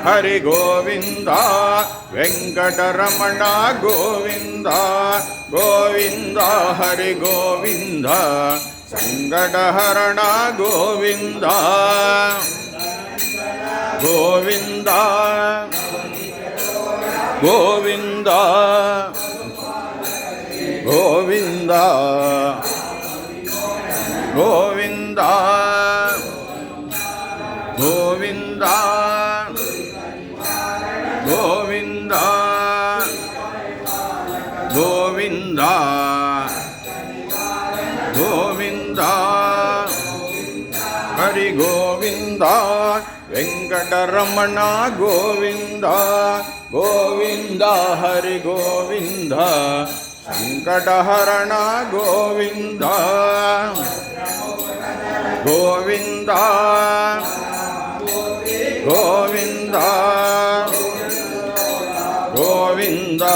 Hari Govinda Venkataramana Govinda Govinda Hari Govinda సంకటహరణ Govinda Govinda Govinda Govinda Govinda Govinda Govinda Govinda Govinda Hari Govinda Venkataramana Govinda Govinda Hari Govinda సంకటహరణ Govinda Govinda Govinda Govinda